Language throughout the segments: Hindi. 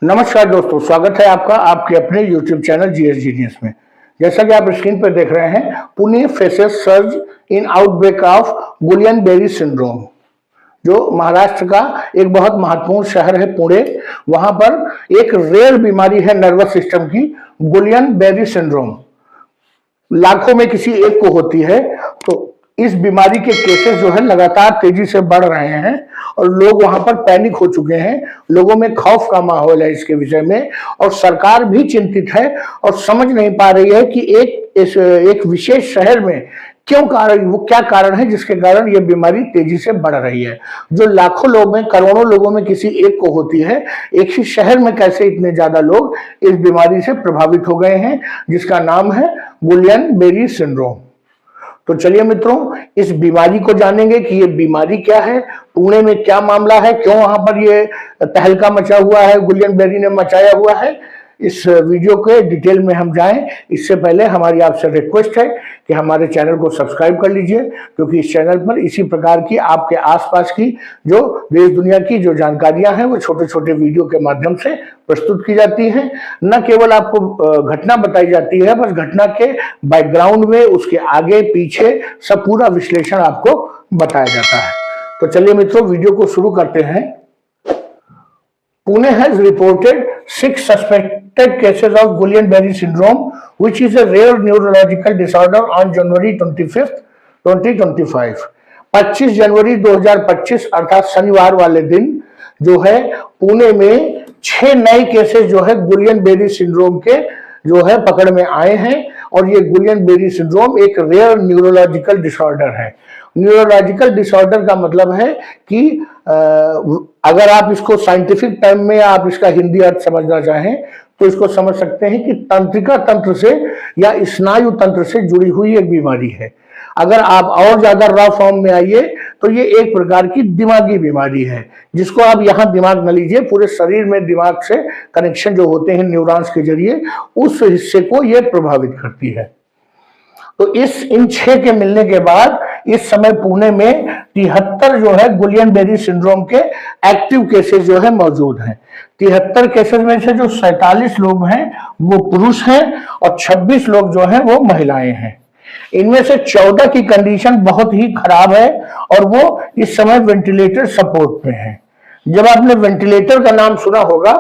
नमस्कार दोस्तों, स्वागत है आपका आपके अपने YouTube चैनल जीएस जीनियस में। जैसा कि आप स्क्रीन पर देख रहे हैं, Pune faces surge in outbreak of Guillain Barre syndrome. जो महाराष्ट्र का एक बहुत महत्वपूर्ण शहर है पुणे, वहां पर एक रेयर बीमारी है नर्वस सिस्टम की, गुलियन बेरी सिंड्रोम। लाखों में किसी एक को होती है। तो इस बीमारी के केसेस जो है लगातार तेजी से बढ़ रहे हैं और लोग वहां पर पैनिक हो चुके हैं। लोगों में खौफ का माहौल है इसके विषय में और सरकार भी चिंतित है और समझ नहीं पा रही है कि एक विशेष शहर में वो क्या कारण है जिसके कारण ये बीमारी तेजी से बढ़ रही है। जो लाखों लोग में, करोड़ों लोगों में किसी एक को होती है, एक ही शहर में कैसे इतने ज्यादा लोग इस बीमारी से प्रभावित हो गए हैं, जिसका नाम है गुलियन बेरी सिंड्रोम। तो चलिए मित्रों, इस बीमारी को जानेंगे कि ये बीमारी क्या है, पुणे में क्या मामला है, क्यों वहां पर ये तहलका मचा हुआ है, गुलियन बेरी ने मचाया हुआ है। इस वीडियो के डिटेल में हम जाएं, इससे पहले हमारी आपसे रिक्वेस्ट है कि हमारे चैनल को सब्सक्राइब कर लीजिए, क्योंकि इस चैनल पर इसी प्रकार की आपके आसपास की जो देश दुनिया की जो जानकारियां हैं वो छोटे छोटे वीडियो के माध्यम से प्रस्तुत की जाती हैं। न केवल आपको घटना बताई जाती है, बस घटना के बैकग्राउंड में, उसके आगे पीछे सब पूरा विश्लेषण आपको बताया जाता है। तो चलिए मित्रों, वीडियो को शुरू करते हैं। Pune has reported 6 suspected cases of Guillain-Barré syndrome, which is a rare neurological disorder on January 25th, 2025. 25 जनवरी 2025 अर्थात शनिवार वाले दिन जो है पुणे में 6 नए केसेस जो है गुलियन-बेरी सिंड्रोम के जो है पकड़ में आए हैं। और ये गुलियन-बेरी सिंड्रोम एक रेयर न्यूरोलॉजिकल डिसऑर्डर है। न्यूरोलॉजिकल डिसऑर्डर का मतलब है कि अगर आप इसको साइंटिफिक टर्म में आप इसका हिंदी अर्थ समझना चाहें तो इसको समझ सकते हैं कि तंत्रिका तंत्र से या स्नायु तंत्र से जुड़ी हुई एक बीमारी है। अगर आप और ज्यादा रॉ फॉर्म में आइए तो ये एक प्रकार की दिमागी बीमारी है, जिसको आप यहाँ दिमाग न लीजिए, पूरे शरीर में दिमाग से कनेक्शन जो होते हैं न्यूरॉन्स के जरिए, उस हिस्से को ये प्रभावित करती है। तो इन 6 के मिलने के बाद इस समय पुणे में 73 जो है गुलियन-बेरी सिंड्रोम के एक्टिव केसेस जो है मौजूद हैं। 73 केसेस में से जो 47 लोग हैं वो पुरुष हैं और 26 लोग जो हैं वो महिलाएं हैं। इनमें से 14 की कंडीशन बहुत ही खराब है और वो इस समय वेंटिलेटर सपोर्ट में है। जब आपने वेंटिलेटर का नाम सुना होगा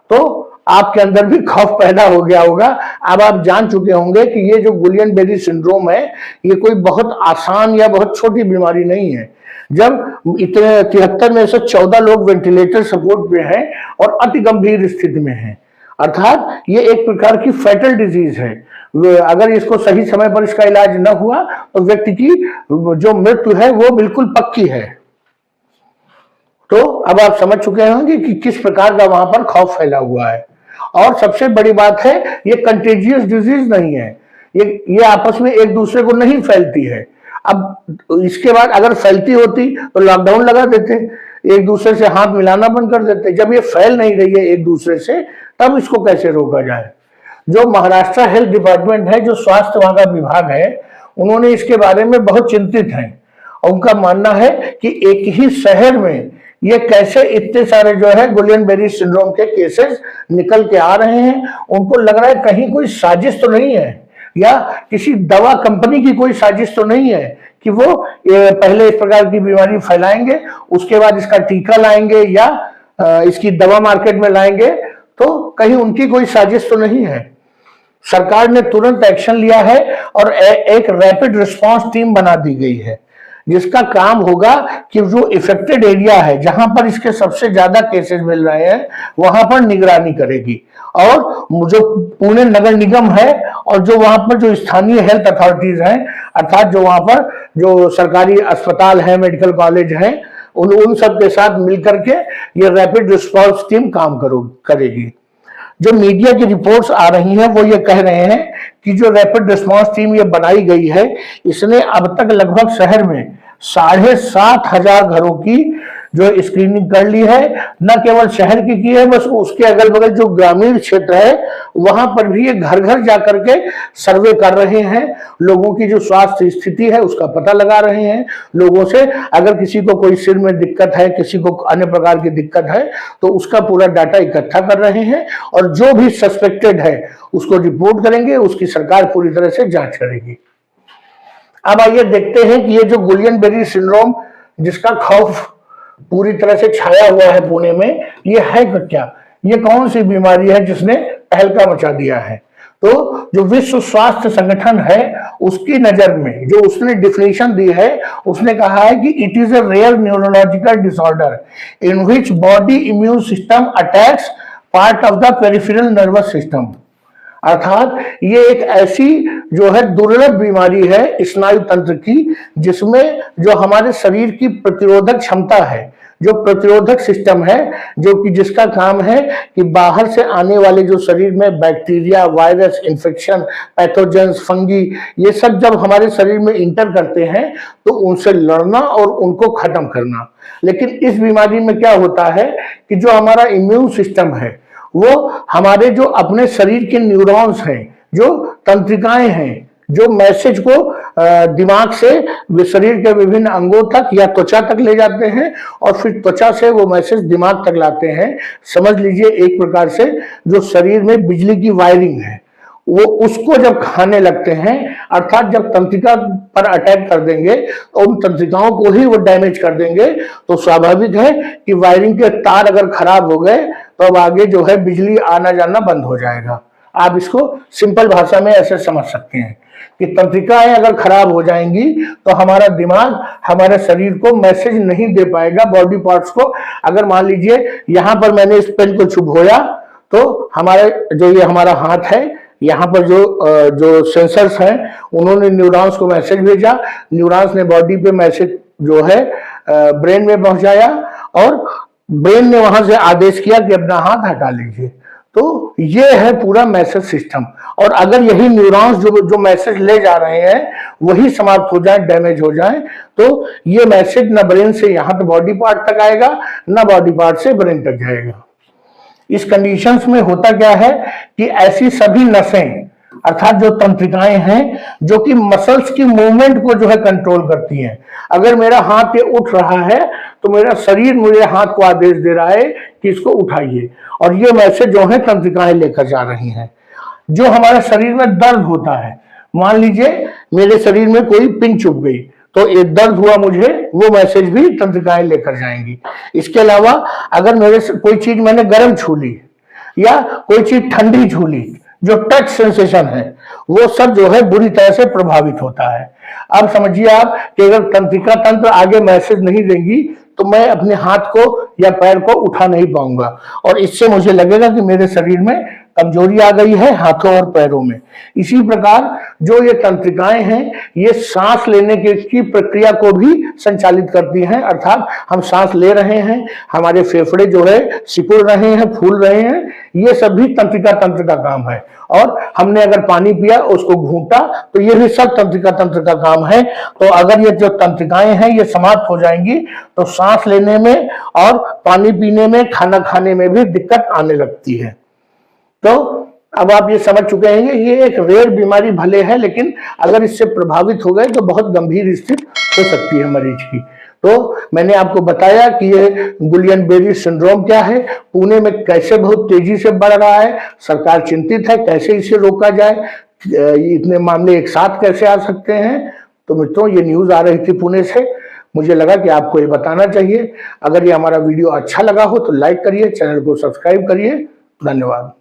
तो आपके अंदर भी खौफ पैदा हो गया होगा। अब आप जान चुके होंगे कि ये जो गुलियन-बेरी सिंड्रोम है ये कोई बहुत आसान या बहुत छोटी बीमारी नहीं है। जब इतने 73 में से 14 लोग वेंटिलेटर सपोर्ट पे हैं और अति गंभीर स्थिति में हैं, अर्थात ये एक प्रकार की फैटल डिजीज है। अगर इसको सही समय पर इसका इलाज न हुआ तो व्यक्ति की जो मृत्यु है वो बिल्कुल पक्की है। तो अब आप समझ चुके होंगे कि किस प्रकार का वहां पर खौफ फैला हुआ है। और सबसे बड़ी बात है, ये कंटेजियस डिजीज नहीं है, ये आपस में एक दूसरे को नहीं फैलती है। अब इसके बाद अगर फैलती होती तो लॉकडाउन लगा देते, एक दूसरे से हाथ मिलाना बंद कर देते। जब ये फैल नहीं रही है एक दूसरे से, तब इसको कैसे रोका जाए। जो महाराष्ट्र हेल्थ डिपार्टमेंट है, जो स्वास्थ्य वहां का विभाग है, उन्होंने इसके बारे में बहुत चिंतित हैं और उनका मानना है कि एक ही शहर में ये कैसे इतने सारे जो है गुलियन-बेरी सिंड्रोम के केसेस निकल के आ रहे हैं। उनको लग रहा है कहीं कोई साजिश तो नहीं है या किसी दवा कंपनी की कोई साजिश तो नहीं है कि वो पहले इस प्रकार की बीमारी फैलाएंगे, उसके बाद इसका टीका लाएंगे या इसकी दवा मार्केट में लाएंगे। तो कहीं उनकी कोई साजिश तो नहीं है। सरकार ने तुरंत एक्शन लिया है और एक रैपिड रिस्पांस टीम बना दी गई है, जिसका काम होगा कि जो इफेक्टेड एरिया है, जहां पर इसके सबसे ज्यादा केसेस मिल रहे हैं, वहां पर निगरानी करेगी। और जो पुणे नगर निगम है और जो वहां पर जो स्थानीय हेल्थ अथॉरिटीज हैं, अर्थात जो वहां पर जो सरकारी अस्पताल है, मेडिकल कॉलेज है, उन सब के साथ मिलकर के ये रैपिड रिस्पांस टीम काम करेगी। जो मीडिया की रिपोर्ट्स आ रही हैं वो ये कह रहे हैं कि जो रैपिड रिस्पांस टीम ये बनाई गई है, इसने अब तक लगभग शहर में 7,500 घरों की जो स्क्रीनिंग कर ली है, न केवल शहर की है, बस उसके अगल बगल जो ग्रामीण क्षेत्र है वहां पर भी ये घर घर जाकर के सर्वे कर रहे हैं, लोगों की जो स्वास्थ्य स्थिति है उसका पता लगा रहे हैं लोगों से। अगर किसी को कोई सिर में दिक्कत है, किसी को अन्य प्रकार की दिक्कत है, तो उसका पूरा डाटा इकट्ठा कर रहे हैं और जो भी सस्पेक्टेड है उसको रिपोर्ट करेंगे, उसकी सरकार पूरी तरह से जांच करेगी। अब आइए देखते हैं कि ये जो गुलियन-बेरी सिंड्रोम जिसका खौफ पूरी तरह से छाया हुआ है पुणे में, ये है क्या, ये कौन सी बीमारी है जिसने तहलका मचा दिया है। तो जो विश्व स्वास्थ्य संगठन है उसकी नजर में जो उसने डिफिनेशन दी है, उसने कहा है कि it is a rare neurological disorder in which body immune system attacks part of the peripheral nervous system. अर्थात ये एक ऐसी जो है दुर्लभ बीमारी है स्नायु तंत्र की, जिसमें जो हमारे शरीर की प्रतिरोधक क्षमता है, जो प्रतिरोधक सिस्टम है, जो कि जिसका काम है कि बाहर से आने वाले जो शरीर में bacteria, virus, infection, pathogens, fungi, ये सब जब हमारे शरीर में इंटर करते हैं तो उनसे लड़ना और उनको खत्म करना। लेकिन इस बीमारी में क्या होता है कि जो हमारा इम्यून सिस्टम है वो हमारे जो अपने शरीर के न्यूरॉन्स हैं, जो तंत्रिकाएं हैं, जो मैसेज को दिमाग से शरीर के विभिन्न अंगों तक या त्वचा तक ले जाते हैं और फिर त्वचा से वो मैसेज दिमाग तक लाते हैं। समझ लीजिए एक प्रकार से जो शरीर में बिजली की वायरिंग है वो उसको जब खाने लगते हैं, अर्थात जब तंत्रिका पर अटैक कर देंगे और उन तंत्रिकाओं को ही वो डैमेज कर देंगे, तो स्वाभाविक है कि वायरिंग के तार अगर खराब हो गए तो अब आगे जो है बिजली आना जाना बंद हो जाएगा। आप इसको सिंपल भाषा में ऐसे समझ सकते हैं कि तंत्रिकाएं अगर खराब हो जाएंगी तो हमारा दिमाग हमारे शरीर को मैसेज नहीं दे पाएगा बॉडी पार्ट्स को। अगर मान लीजिए यहां पर मैंने इस पेन को छुभोया तो हमारे जो ये हमारा हाथ है, यहाँ पर जो सेंसर्स हैं उन्होंने न्यूरॉन्स को मैसेज भेजा, न्यूरॉन्स ने बॉडी पे मैसेज जो है ब्रेन में पहुंचाया और ब्रेन ने वहां से आदेश किया कि अपना हाथ हटा लीजिए। तो ये है पूरा मैसेज सिस्टम। और अगर यही न्यूरॉन्स जो मैसेज ले जा रहे हैं वही समाप्त हो जाए, डैमेज हो जाए, तो ये मैसेज न ब्रेन से यहाँ पे बॉडी पार्ट तक आएगा, न बॉडी पार्ट से ब्रेन तक जाएगा। इस कंडीशंस में होता क्या है कि ऐसी सभी नसें अर्थात जो तंत्रिकाएं हैं जो कि मसल्स की मूवमेंट को जो है कंट्रोल करती हैं। अगर मेरा हाथ ये उठ रहा है तो मेरा शरीर मेरे हाथ को आदेश दे रहा है कि इसको उठाइए, और ये मैसेज जो है तंत्रिकाएं लेकर जा रही हैं। जो हमारे शरीर में दर्द होता है, मान लीजिए मेरे शरीर में कोई पिन चुभ गई तो एक दर्द हुआ मुझे, वो मैसेज भी तंत्रिकाएं लेकर जाएंगी। इसके अलावा अगर मेरे कोई चीज मैंने गर्म छू ली या कोई चीज ठंडी छू ली, जो टच सेंसेशन है वो सब जो है बुरी तरह से प्रभावित होता है। अब समझिए आप कि अगर तंत्रिका तंत्र आगे मैसेज नहीं देंगी तो मैं अपने हाथ को या पैर को उठा नहीं पाऊंगा और इससे मुझे लगेगा कि मेरे शरीर में कमजोरी आ गई है हाथों और पैरों में। इसी प्रकार जो ये तंत्रिकाएं हैं ये सांस लेने की प्रक्रिया को भी संचालित करती हैं, अर्थात हम सांस ले रहे हैं, हमारे फेफड़े जो है सिकुड़ रहे हैं, फूल रहे हैं, ये सब भी तंत्रिका तंत्र का काम है। और हमने अगर पानी पिया उसको घूंटा तो ये भी सब तंत्रिका तंत्र का काम है। तो अगर ये जो तंत्रिकाएं हैं ये समाप्त हो जाएंगी तो सांस लेने में और पानी पीने में, खाना खाने में भी दिक्कत आने लगती है। तो अब आप ये समझ चुके हैं कि ये एक रेयर बीमारी भले है, लेकिन अगर इससे प्रभावित हो गए तो बहुत गंभीर स्थिति हो सकती है मरीज की। तो मैंने आपको बताया कि ये गुलियन-बेरी सिंड्रोम क्या है, पुणे में कैसे बहुत तेजी से बढ़ रहा है, सरकार चिंतित है कैसे इसे रोका जाए, इतने मामले एक साथ कैसे आ सकते हैं। तो मित्रों ये न्यूज आ रही थी पुणे से, मुझे लगा कि आपको ये बताना चाहिए। अगर ये हमारा वीडियो अच्छा लगा हो तो लाइक करिए, चैनल को सब्सक्राइब करिए। धन्यवाद।